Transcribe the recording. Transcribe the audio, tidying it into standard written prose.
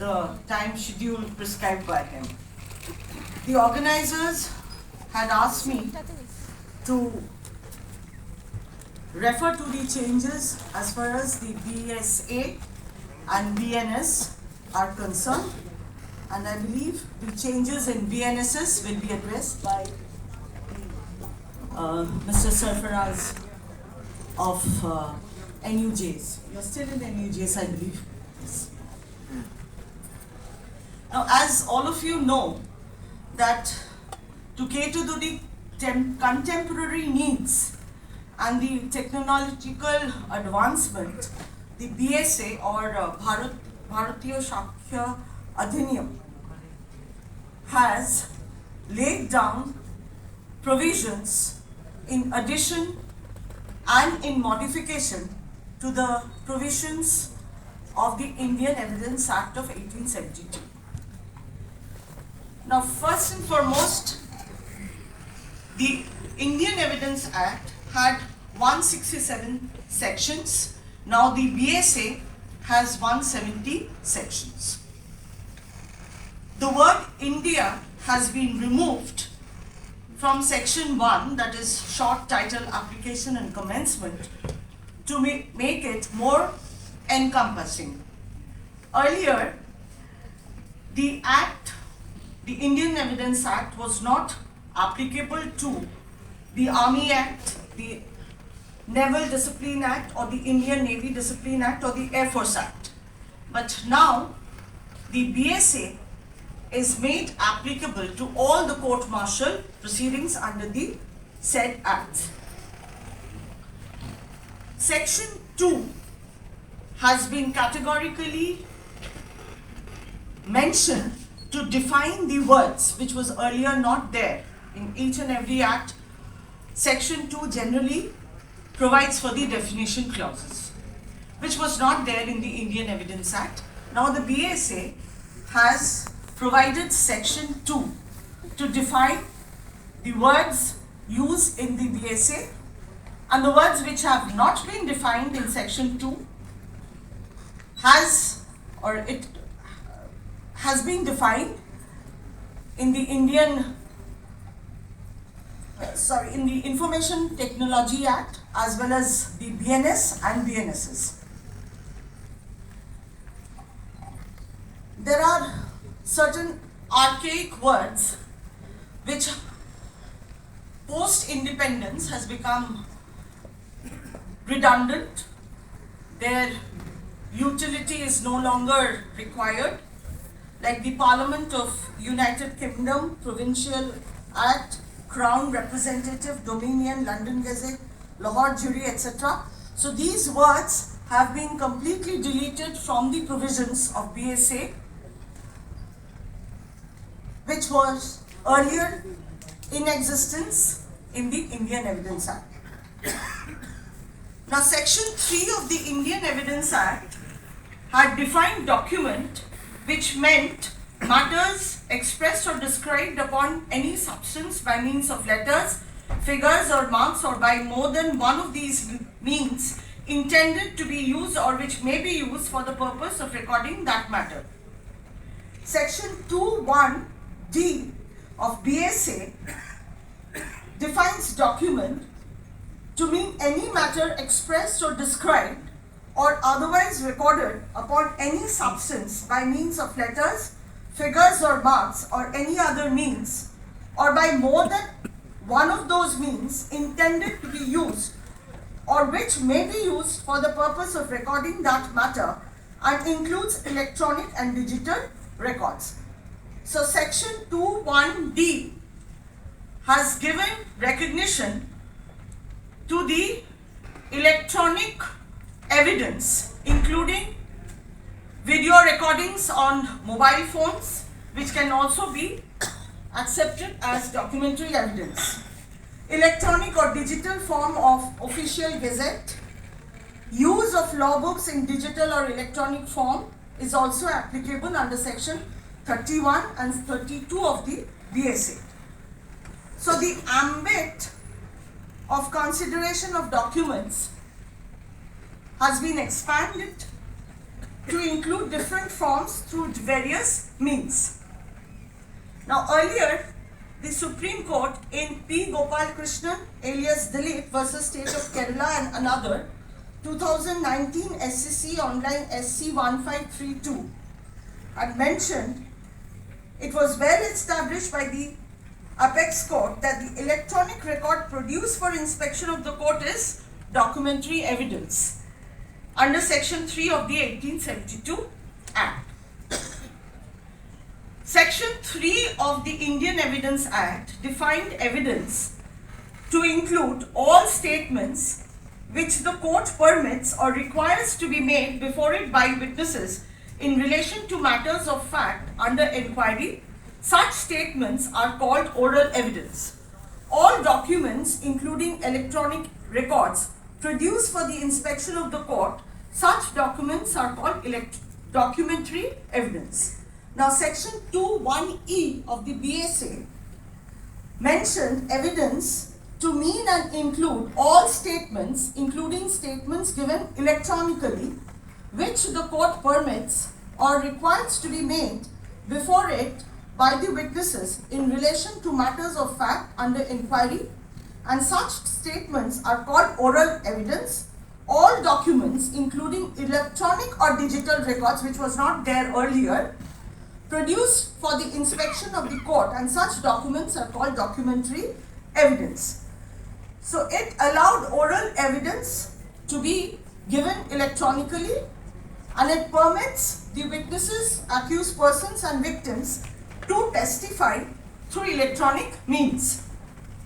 the time schedule prescribed by him. The organizers had asked me to refer to the changes as far as the BSA and BNS are concerned, and I believe the changes in BNSS will be addressed by Mr. Sarfaraz of NUJs. You're still in NUJs, I believe. Yes. Now, as all of you know, that to cater to the contemporary needs and the technological advancement, the BSA or Bharatiya Shakya Adhiniyam has laid down provisions in addition and in modification to the provisions of the Indian Evidence Act of 1872. Now, first and foremost, the Indian Evidence Act had 167 sections. Now the BSA has 170 sections. The word India has been removed from section 1, that is short title, application and commencement, to make it more encompassing. Earlier, the Act, the Indian Evidence Act, was not applicable to the Army Act, the Naval Discipline Act, or the Indian Navy Discipline Act, or the Air Force Act. But now the BSA is made applicable to all the court-martial proceedings under the said Act. Section 2 has been categorically mentioned to define the words which was earlier not there. In each and every act, Section 2 generally provides for the definition clauses, which was not there in the Indian Evidence Act. Now the BSA has provided Section 2 to define the words used in the BSA, and the words which have not been defined in Section 2 has been defined in the in the Information Technology Act, as well as the BNS and BNSS. There are certain archaic words which post-independence has become redundant. Their utility is no longer required, like the Parliament of United Kingdom, Provincial Act, Crown Representative, Dominion, London Gazette, Lahore Jury, etc. So these words have been completely deleted from the provisions of BSA, which was earlier in existence in the Indian Evidence Act. Now, Section 3 of the Indian Evidence Act had defined document, which meant matters expressed or described upon any substance by means of letters, figures or marks, or by more than one of these means intended to be used or which may be used for the purpose of recording that matter. Section 2(1)(d) of BSA defines document to mean any matter expressed or described or otherwise recorded upon any substance by means of letters, figures or marks, or any other means, or by more than one of those means intended to be used or which may be used for the purpose of recording that matter, and includes electronic and digital records. So Section 2(1)(d) has given recognition to the electronic evidence, including video recordings on mobile phones, which can also be accepted as documentary evidence. Electronic or digital form of official gazette, use of law books in digital or electronic form is also applicable under Section 31 and 32 of the BSA. So the ambit of consideration of documents has been expanded to include different forms through various means. Now earlier, the Supreme Court in P. Gopal Krishnan alias Dilip versus State of Kerala and another 2019 SCC online SC 1532 had mentioned it was well established by the Apex Court that the electronic record produced for inspection of the court is documentary evidence under Section 3 of the 1872 Act. Section 3 of the Indian Evidence Act defined evidence to include all statements which the court permits or requires to be made before it by witnesses in relation to matters of fact under inquiry. Such statements are called oral evidence. All documents, including electronic records, produced for the inspection of the court, such documents are called documentary evidence. Now, Section 2(1)(e) of the BSA mentioned evidence to mean and include all statements, including statements given electronically, which the court permits or requires to be made before it by the witnesses in relation to matters of fact under inquiry, and such statements are called oral evidence. All documents, including electronic or digital records, which was not there earlier, produced for the inspection of the court, and such documents are called documentary evidence. So it allowed oral evidence to be given electronically, and it permits the witnesses, accused persons and victims to testify through electronic means.